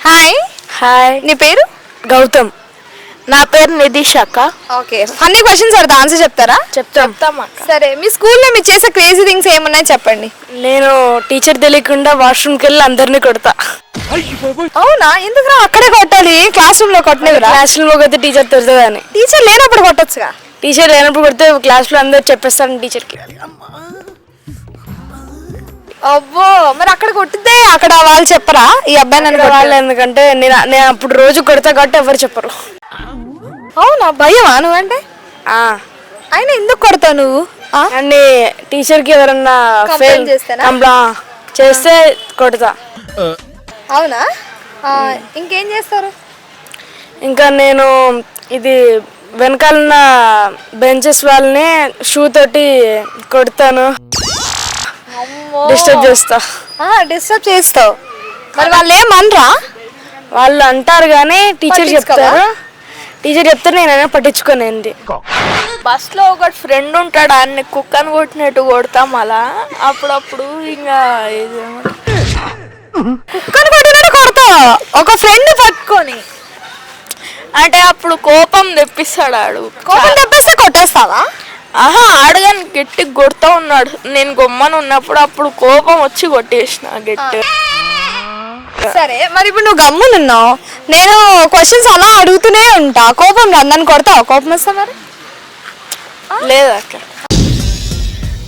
Hi. Hi, నీ పేరు? గౌతమ్. నా పేరు నిధిష్ అక్క. ఓకే, ఫన్నీ క్వశ్చన్స్ అడతా, ఆన్సర్ చెప్తారా? చెప్తామా అక్క. సరే, మీ స్కూల్లో మీరు చేసే క్రేజీ థింగ్స్ ఏమున్నాయి చెప్పండి. నేను టీచర్ తెలియకుండా వాష్రూమ్కి వెళ్ళి అందరినీ కొడతా. అవునా? ఎందుకురా అక్కడే కొట్టాలి, క్లాస్ రూమ్ లో కొట్టలేదురా? క్లాస్ రూమ్ పోతే టీచర్ తిడుతుందని. టీచర్ లేనప్పుడు కొట్టొచ్చుగా. టీచర్ లేనప్పుడు కొడితే క్లాస్ లో అందరు చెప్పేస్తాను టీచర్కి. అబ్బో, మరి అక్కడ కొట్టితే అక్కడ వాళ్ళు చెప్పరా ఈ అబ్బాయి నన్ను వాళ్ళు కొట్టాలి? ఎందుకంటే నేను అప్పుడు రోజు కొడతా కాబట్టి ఎవరు చెప్పరు. అవునా? భయమా నువ్వంటే? అయినా ఎందుకు కొడతావు నువ్వు? అండ్ టీచర్కి ఎవరన్నా ఫెయిల్ చేస్తే కొడతా. అవునా? ఇంకేం చేస్తారు? ఇంకా నేను ఇది వెనకాలన్న బెంచెస్ వాళ్ళని షూ తోటి కొడతాను, డిస్టర్బ్ చేస్తా. డిస్టర్బ్ చేస్తావు. మరి వాళ్ళు ఏమనరా? వాళ్ళు అంటారు కానీ టీచర్ చెప్తారు. టీచర్ చెప్తే నేనైనా పట్టించుకోనేది. బస్ లో ఒక ఫ్రెండ్ ఉంటాడు, అన్ని కుక్కను కొట్టినట్టు కొడతాం అలా. అప్పుడప్పుడు ఇంకా కుక్కను కొట్టినట్టు కొడతావు ఒక ఫ్రెండ్ పట్టుకొని? అంటే అప్పుడు కోపం తెప్పిస్తాడు ఆడు. కోపం తెప్పిస్తే కొట్టేస్తావా? ఆహా, ఆడుగాని గట్టి కొడతా ఉన్నాడు. నేను గొమ్మను ఉన్నప్పుడు అప్పుడు కోపం వచ్చి కొట్టేసిన గట్టి. సరే, మరి ఇప్పుడు నువ్వు గమ్మునున్నావు, నేను క్వశ్చన్స్ అలా అడుగుతూనే ఉంటా, కోపం రాదు, నన్ను కొడతావు? కోపం వస్తా మరి? లేదా అక్క,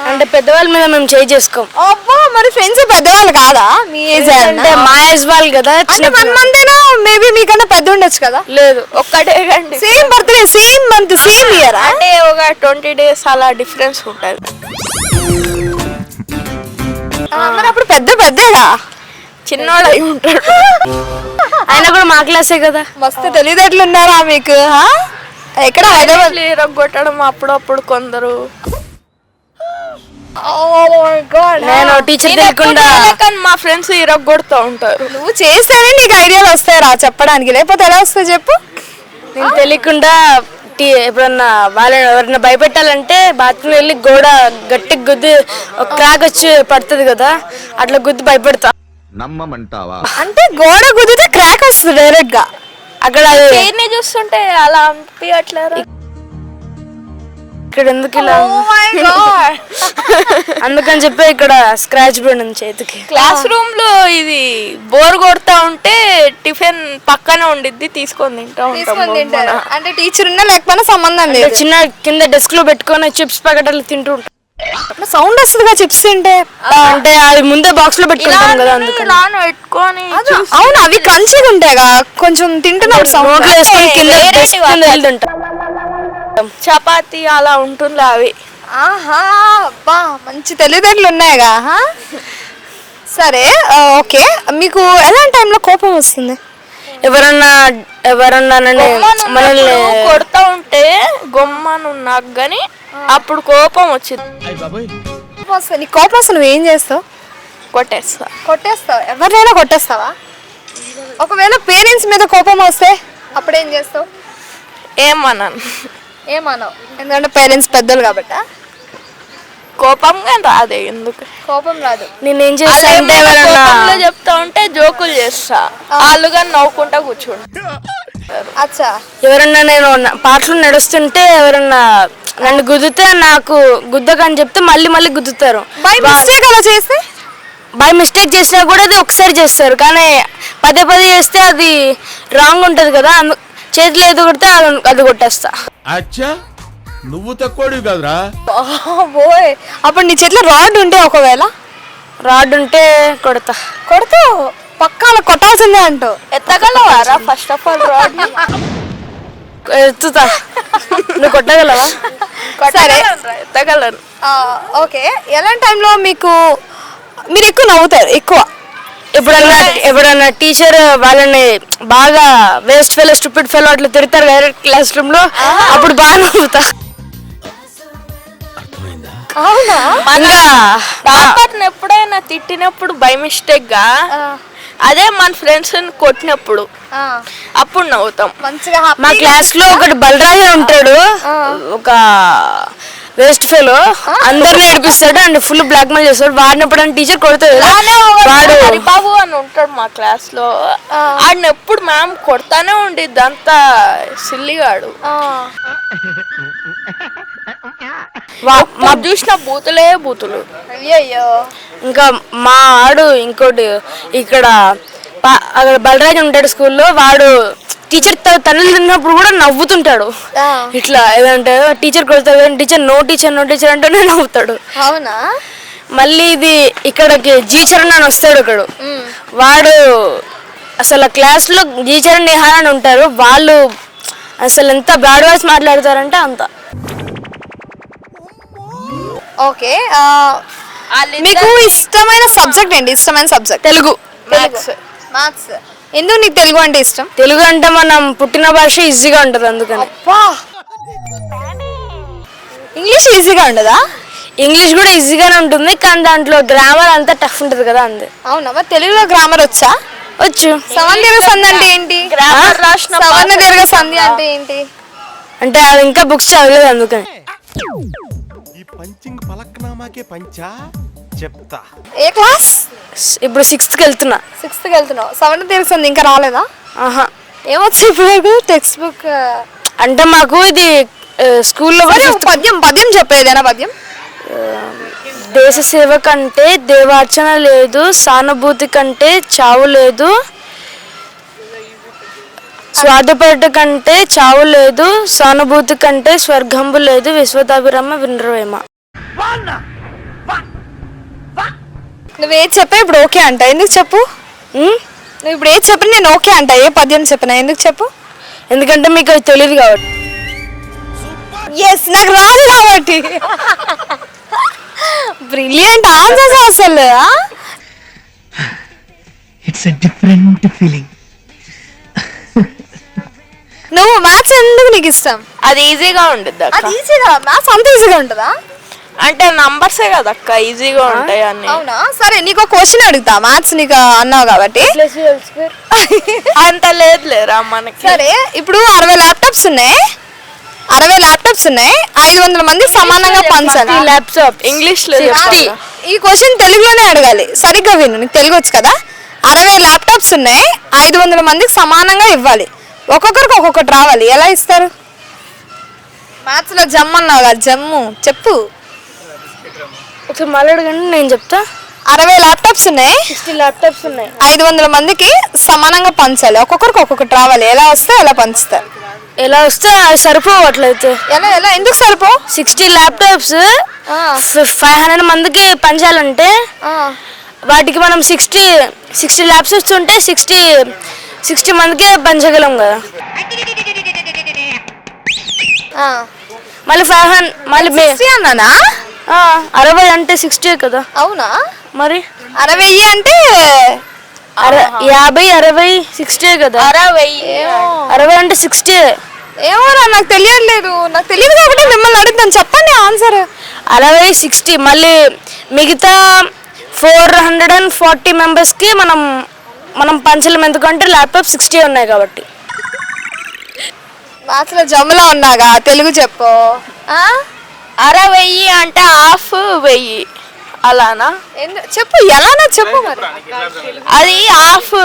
అంటే పెద్దవాళ్ళ మీద మేము చేయి చేసుకోం. అబ్బా, మరి ఫ్రెండ్స్ పెద్దవాళ్ళు కాదా? మీ ఏజ్ అంటే మా ఏజ్ వాళ్ళు కదా. 1 month మేబీ మీకన్నా పెద్ద ఉండొచ్చు కదా? లేదు, ఒక్కటే కండి. Same birthday, same month, same year. అంటే ఒక 20 days అలా డిఫరెన్స్ ఉంటుంది. మరి అప్పుడు పెద్దగా చిన్నోడు అయి ఉంటాడు. ఆయన కూడా మా క్లాసే కదా. మస్తు తెలివితేటలు ఉన్నారా మీకు? ఎక్కడ? హైదరాబాద్. కొట్టడం అప్పుడప్పుడు కొందరు. నేను టీచర్ తెలియకుండా మా ఫ్రెండ్స్ ఇరగొడుతూ ఉంటారు. నువ్వు చేస్తేనే నీకు ఐడియాలు వస్తాయరా చెప్పడానికి, లేకపోతే ఎలా వస్తాయి చెప్పు? నేను తెలియకుండా ఎప్పుడన్నా వాళ్ళని ఎవరైనా భయపెట్టాలంటే బాత్రూమ్ వెళ్ళి గోడ గట్టి గుద్ది ఒక క్రాక్ వచ్చి పడుతుంది కదా, అట్లా గుద్ది భయపెడతా. నమ్మమంటావా? అంటే గోడ గుద్దితే క్రాక్ వస్తుంది డైరెక్ట్ గా. అక్కడ పేరుని చూస్తుంటే అలా అనిపించట్లేరా? ఇక్కడ ఎందుకు ఇలా అందుకని చెప్పి ఇక్కడ స్క్రాచ్ పడింది చేతికి. క్లాస్ రూమ్ లో ఇది బోర్ కొడతా ఉంటే టిఫిన్ పక్కనే ఉండిద్ది, తీసుకొని తింటా ఉంటాం. అంటే టీచర్ ఉన్నా లేకపోయినా సంబంధం లేదు. చిన్న కింద డెస్క్ లో పెట్టుకొని చిప్స్ ప్యాకెట్ అట్లా తింటూ ఉంటాం. సౌండ్ వస్తుందిగా చిప్స్ తింటే. అంటే అది ముందే బాక్స్ లో పెట్టుకుంటాం కదా, అందుకని. పెట్టుకొని అవును, అవి క్రంచీగా ఉంటాయిగా, కొంచెం తింటున్నప్పుడు నోట్లో వేసుకొని కింద డెస్క్ కింద వెళ్తుంటాం. చపాతి అలా ఉంటుంది అవి. ఆహా, అబ్బా, మంచి తెలివితేటలు ఉన్నాయిగా. సరే, ఓకే, మీకు ఎలాంటి టైంలో కోపం వస్తుంది? ఎవరన్నా మనల్ని కొడతా ఉంటే గొమ్మను నాకు గాని అప్పుడు కోపం వచ్చింది. నీ కోపం వస్తే నువ్వేం చేస్తావు? కొట్టేస్తావు. ఎవరినైనా కొట్టేస్తావా? ఒకవేళ పేరెంట్స్ మీద కోపం వస్తే అప్పుడేం చేస్తావు? ఏమన్నావు? ఎందుకంటే పేరెంట్స్ పెద్దలు కాబట్టి. కోపంగా రాదే, ఎందుకు కోపం రాదు. నేనేం చేస్తా అంటే చెప్తా ఉంటే జోకులు చేస్తా, వాళ్ళుగా నవ్వుకుంటా కూర్చోండి. అచ్చా, ఎవరన్నా నేను పాటలు నడుస్తుంటే ఎవరన్నా నన్ను గుద్దితే నాకు గుద్దకని చెప్తే మళ్ళీ గుద్దుతారు. బై మిస్టేక్ అలా చేస్తే? బై మిస్టేక్ చేసినా కూడా అది ఒకసారి చేస్తారు, కానీ పదే చేస్తే అది రాంగ్ ఉంటుంది కదా, చేతిలో ఏది కొడితే అది కొట్టేస్తా. అచ్చా, నువ్వు తక్కువడివి కాదురా. ఓయ్, అప్పుడు నీ చేతిలో రాడ్ ఉంటే, ఒకవేళ రాడ్ ఉంటే కొడతావు పక్కా, అలా కొట్టాల్సిందే అంటావు. ఎత్తగలవారా ఫస్ట్ ఆఫ్ ఆల్ రాడ్? ఎత్తుతా. నువ్వు కొట్టగలవా? సరే, ఎత్తగలను. ఓకే, ఎలాంటి టైంలో మీరు ఎక్కువ నవ్వుతారు? ఎక్కువ ఎప్పుడన్నా టీచర్ వాళ్ళని బాగా వేస్ట్ ఫెలో స్టూపిడ్ ఫెలో అట్లా తిడతారు కదా క్లాస్ రూమ్ లో, అప్పుడు బాగా నవ్వుతా. అవునా? ఎప్పుడైనా తిట్టినప్పుడు బై మిస్టేక్ గా, అదే మన ఫ్రెండ్స్ కొట్టినప్పుడు అప్పుడు నవ్వుతాం మంచిగా. మా క్లాస్ లో ఒకటి బలరాజు ఉంటాడు, ఒక వేస్ట్ ఫెలో అందరిని ఏడిపిస్తాడు అండ్ ఫుల్ బ్లాక్ మెయిల్ చేస్తాడు. వాడిని ఎప్పుడైనా టీచర్ కొడుతుంది వాడు హరిబాబు అని ఉంటాడు మా క్లాస్ లో. ఆడిని ఎప్పుడు మ్యామ్ కొడతానే ఉండిద్ది, అంత సిల్లిగాడు. మా చూసిన బూతులే బూతులు. అయ్యయ్యో. ఇంకా మా ఆడు ఇంకోటి ఇక్కడ అక్కడ బలరాజ్ ఉంటాడు స్కూల్లో. వాడు టీచర్ తల్లి తిన్నప్పుడు కూడా నవ్వుతుంటాడు. ఇట్లా ఏదంటే టీచర్ కొడతాడు, టీచర్ నో టీచర్ నో టీచర్ అంటేనే నవ్వుతాడు. అవునా? మళ్ళీ ఇది ఇక్కడికి జీచరణ్ అని వస్తాడు ఒకడు. వాడు అసలు క్లాస్ లో జీచరణ్ నిహార్ అని ఉంటారు. వాళ్ళు అసలు ఎంత బ్యాడ్ వాయిస్ మాట్లాడతారంటే అంత. ఓకే, మీకు ఇష్టమైన సబ్జెక్ట్ ఏంటి? ఇష్టమైన సబ్జెక్ట్ తెలుగు, మ్యాథ్స్. ఎందుకు నీకు తెలుగు అంటే ఇష్టం? తెలుగు అంటే మనం పుట్టిన భాష ఈజీగా ఉంటుంది అందుకని. ఇంగ్లీష్ ఈజీగా ఉండదా? ఇంగ్లీష్ కూడా ఈజీగానే ఉంటుంది కానీ దాంట్లో గ్రామర్ అంతా టఫ్ ఉంటుంది కదా అంతే. అవునా? మరి తెలుగులో గ్రామర్ వచ్చా? వచ్చు. సవర్ణ దీర్ఘ సంధి అంటే ఏంటి? సవర్ణ దీర్ఘ సంధి అంటే ఏంటి? అంటే అది ఇంకా బుక్స్ చదవలేదు అందుకని. ఈ పంచింగ్ పలక్నామాకే పంచా చెప్తా. ఏ క్లాస్? ఇప్పుడు 6th కి వెళ్తున్నా. 6th కి వెళ్తున్నావు. సవర్ణ దీర్ఘ సంధి ఇంకా రాలేదా? ఆహా. ఏమొచ్చు ఇప్పుడు టెక్స్ట్ బుక్? అంటే మాకు ఇది స్కూల్లో పద్యం చెప్పేదేనా? పద్యం. దేశ సేవ కంటే దేవార్చన లేదు, సానుభూతి కంటే చావు లేదు, స్వార్థపరట కంటే చావు లేదు, సానుభూతి కంటే స్వర్గంబు లేదు, విశ్వదాభిరామ వినరవేమ. నువ్వేది చెప్పా ఇప్పుడు ఓకే అంట. ఎందుకు చెప్పు? నువ్వు ఇప్పుడు ఏది చెప్పిన నేను ఓకే అంట. ఏ పద్యం చెప్పినా ఎందుకు చెప్పు? ఎందుకంటే మీకు అది తెలియదు కాబట్టి. ఎస్, నాకు రాదు కాబట్టి. బ్రిలియంట్ ఆన్సర్స్ అసలు. It's a different feeling. నువ్వు మ్యాథ్స్ ఎందుకు నీకు ఇష్టం? అది ఈజీగా ఉండిద్ది అక్క. అది ఈజీగా, మ్యాథ్స్ అంత ఈజీగా ఉంటుందా? అంటే నంబర్సే కదా అక్క, ఈజీగా ఉంటాయి అన్ని. అవునా? సరే, నీకు క్వశ్చన్ అడుగుతా. మ్యాథ్స్ నీకు అన్నావు కాబట్టి. అంత లేదులేరా మనకి. సరే, ఇప్పుడు 60 ల్యాప్టాప్స్ ఉన్నాయి. 60 ల్యాప్టాప్స్ ఉన్నాయి. 500 మంది సమానంగా పంచాలి. ల్యాప్టాప్ ఇంగ్లీష్ లో ఈ క్వశ్చన్ తెలుగులోనే అడగాలి. సరిగ్గా విను, నీకు తెలుగు వచ్చు కదా. 60 ల్యాప్టాప్స్ ఉన్నాయి. 500 మందికి సమానంగా ఇవ్వాలి. ఒక్కొక్కరికి ఒక్కొక్కటి రావాలి. ఎలా ఇస్తారు? మ్యాథ్స్ లో జమ్ అన్నావు కదా, జమ్ము చెప్పు. ఒకసారి మళ్ళీ అడగండి, నేను చెప్తా. 60 ల్యాప్టాప్స్ ఉన్నాయి. 60 ల్యాప్టాప్స్ ఉన్నాయి. 500 మందికి సమానంగా పంచాలి. ఒక్కొక్కరికి ఒక్కొక్కటి రావాలి. ఎలా వస్తే ఎలా పంచుతారు? ఎలా వస్తే అది సరిపోవట్లయితే. ఎలా ఎలా ఎందుకు సరిపో? 60 ల్యాప్టాప్స్ 500 మందికి పంచాలంటే వాటికి మనం 60 ల్యాప్టాప్స్ ఉంటే 60 మందికి పంచగలం కదా. మళ్ళీ 500 మళ్ళీ అన్నానా? 60 అంటే 60 కదా. అవునా? మరి 60 అంటే 50 60 60 కదా. 60 అంటే 60. ఏమోరా, నాకు తెలియట్లేదు. నాకు తెలియదు కాబట్టి మిమ్మల్ని అడుగుతాను. చెప్పండి ఆన్సర్. 60 60 మళ్ళీ మిగతా 440 మెంబర్స్కి మనం పంచలేం, ఎందుకంటే ల్యాప్టాప్ 60 ఉన్నాయి కాబట్టి. మ్యాథ్స్ లో జమ్ములో ఉన్నాగా, తెలుగు చెప్పు. 60 అంటే హాఫ్ 1000 అలానా? చెప్పు, ఎలానా చెప్పు మరి. అది హాఫ్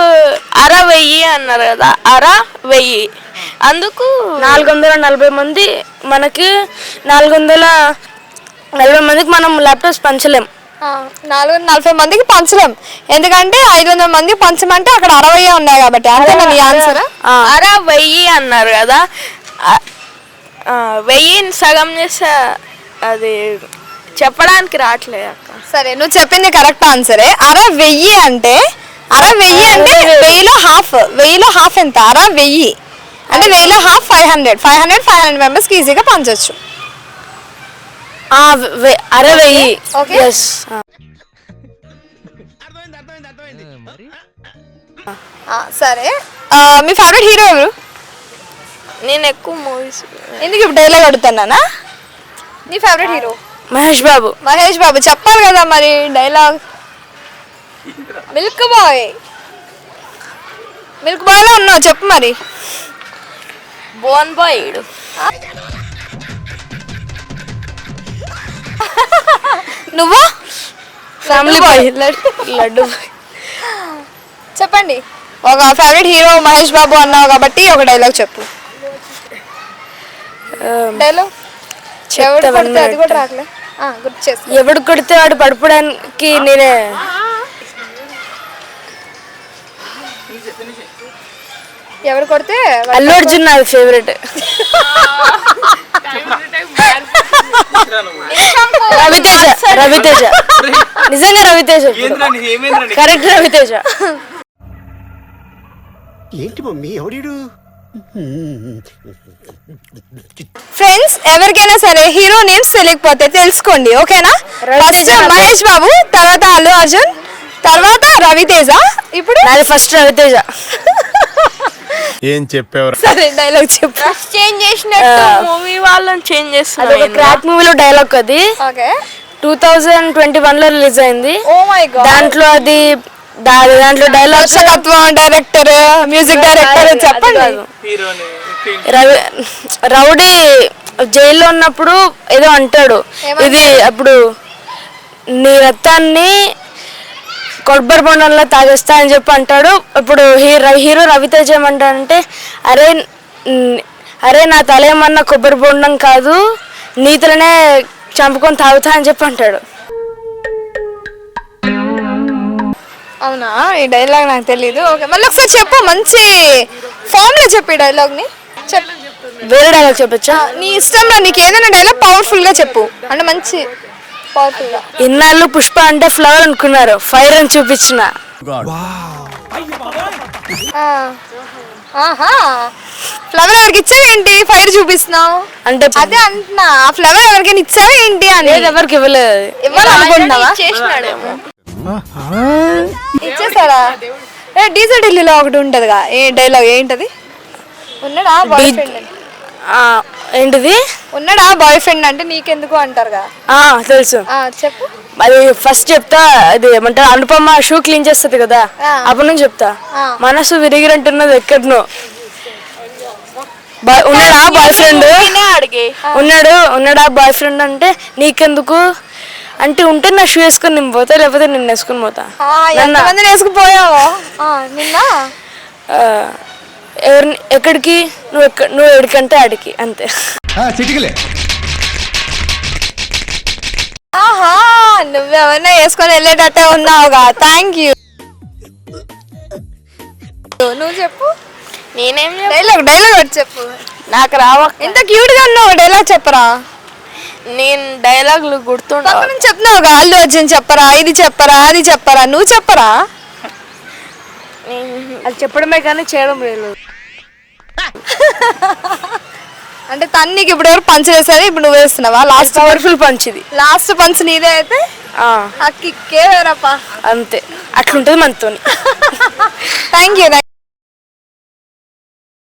60 అన్నారు కదా, 60 అందుకు 440 మంది మనకి 440 మందికి మనం ల్యాప్టాప్స్ పంచలేం. 440 మందికి పంచలేం, ఎందుకంటే 500 మందికి పంచమంటే అక్కడ 60 ఉన్నాయి కాబట్టి. అంతేనా నీ ఆన్సర్? 60 అన్నారు కదా, 1000 సగం చేస్తే అది చెప్పడానికి రావట్లేదు అక్క. సరే, నువ్వు చెప్పింది కరెక్ట్ ఆన్సరే. 60 అంటే 1000లో హాఫ్. 1000లో హాఫ్ ఎంత? 60 అంటే 1000లో హాఫ్ 500 మెంబర్స్కి ఈజీగా పంచవచ్చు. 60. ఓకే. సరే, మీ ఫేవరెట్ హీరో ఎవరు? నేను ఎక్కువ మూవీస్. ఎందుకు ఇప్పుడు డైలాగ్ అడుగుతున్నానా? నీ ఫేవరెట్ హీరో? మహేష్ బాబు. మహేష్ బాబు చెప్పాలి కదా మరి డైలాగ్. మిల్క్ బాయ్ లో ఉన్నావు, చెప్పు మరి. బోన్ బాయ్. నువ్వు ఫ్యామిలీ బాయ్ లడ్డు బాయ్. చెప్పండి ఒక ఫేవరెట్ హీరో మహేష్ బాబు అన్నావు కాబట్టి ఒక డైలాగ్ చెప్పు. డైలాగ్ ఎవరు చెప్తా, కొడితే అది కూడా రాట్లే గుర్తు చేసుకో. ఎవడు కొడితే వాడు పడిపోవడానికి నేనే. ఎవరు కొడితే అల్లు అర్జున్ నాది ఫేవరెట్. రవితేజ నిజంగా రవితేజ కరెక్ట్ రవితేజ. ఏంటి మమ్మీ ఎవడీడు? ఫ్రెండ్స్ ఎవరికైనా సరే హీరో నేమ్స్ తెలియకపోతే తెలుసుకోండి, ఓకేనా? ఫస్ట్ మహేష్ బాబు, తర్వాత అల్లు అర్జున్, తర్వాత రవితేజ. ఇప్పుడు నాది ఫస్ట్ రవితేజ. ఏం చెప్పేవారు? సరే డైలాగ్ చెప్పు. చేంజ్ చేసినట్టు మూవీ వాళ్ళని చేంజ్ అది ఒక చేస్తున్నారు. క్రాక్ మూవీలో డైలాగ్. అది ఓకే 2021 లో రిలీజ్ అయింది. Oh my god. దాంట్లో అది దాంట్లో డైలాగ్ దర్శకత్వం, డైరెక్టర్, మ్యూజిక్ డైరెక్టర్ చెప్పండి. రౌడీ జైల్లో ఉన్నప్పుడు ఏదో అంటాడు, ఇది అప్పుడు నీ రక్తాన్ని కొబ్బరి బొండంలో తాగేస్తా అని చెప్పి అంటాడు. ఇప్పుడు హీరో రవితేజ ఏమంటాడంటే, అరే నా తల ఏమన్నా కొబ్బరి బొండం కాదు, నీతులనే చంపుకొని తాగుతా అని చెప్పి అంటాడు. అవునా? ఈ డైలాగ్ నాకు తెలీదు. ఓకే మళ్ళీ ఒకసారి చెప్పు, మంచి ఫామ్ లో చెప్పు ఈ డైలాగ్ ని. చెప్పు. వేరే డైలాగ్ చెప్పచ్చా? నీ ఇష్టంలో నీకు ఏదైనా డైలాగ్ పవర్ఫుల్ గా చెప్పు, అంటే మంచి పవర్ఫుల్ గా. ఇన్నాళ్ళు పుష్ప అంటే ఫ్లవర్ అనుకున్నారు, ఫైర్ అని చూపించిన. ఆహా, ఫ్లవర్ ఎవరికి ఇచ్చావేంటి? ఫైర్ చూపిస్తున్నావు అంటే అదే అంటున్నా, ఆ ఫ్లవర్ ఎవరికైనా ఇచ్చావా ఏంటి అని. ఎవరికి ఇవ్వలేదు. ఇవ్వాలనుకుంటున్నావా? చేసినాడేమో. ఇచ్చేసారా? డీజల్ ఢిల్లీలో ఒకటి ఉంటదిగా, ఏ డైలాగ్ ఏంటది? ఉన్నాడా బాయ్ ఫ్రెండ్? ఏంటిది? ఉన్నాడా బాయ్ ఫ్రెండ్ అంటే నీకెందుకు అంటారుగా. తెలుసు. చెప్పు. అది ఫస్ట్ చెప్తా. అది ఏమంటారు, అనుపమ షూ క్లీన్ చేస్తుంది కదా, అప్పుడు నుంచి చెప్తా. మనసు విరిగినట్టున్నది ఎక్కడనో. ఉన్నాడా బాయ్ ఫ్రెండ్? అడిగే ఉన్నాడా బాయ్ ఫ్రెండ్ అంటే నీకెందుకు అంటే, ఉంటే నా షూ వేసుకొని నేను పోతా, లేకపోతే నిన్ను వేసుకొని పోతా. ఎంతమందిని వేసుకుపోయావో నిన్న. ఎవరిని ఎక్కడికి? నువ్వు ఎక్కడికంటే ఆడికి, అంతే. చిటికలే ఆహా, నువ్వెవరైనా వేసుకొని వెళ్ళేటట్టే ఉన్నావుగా. Thank you. నువ్వు చెప్పు. నేనేం డైలాగ్ ఒకటి చెప్పు. నాకు రావ. ఎంత క్యూట్ గా ఉన్నావు, డైలాగ్ చెప్పరా. నేను డైలాగులు గుర్తుండవు. పక్క నుంచి చెప్తున్నావుగా, అల్లు అర్జున్ చెప్పరా, ఇది చెప్పరా, అది చెప్పరా, నువ్వు చెప్పరా. అది చెప్పడమే కానీ చేయడం లేదు. అంటే తన్నికి ఇప్పుడు ఎవరు పంచ్ వేసారు, ఇప్పుడు నువ్వు వేస్తున్నావా? లాస్ట్ పవర్ఫుల్ పంచ్ ఇది. లాస్ట్ పంచ్ నీదే అయితే ఆ కిక్కే వేరప్పా. అంతే, అట్లుంటది మనతోని. Thank you.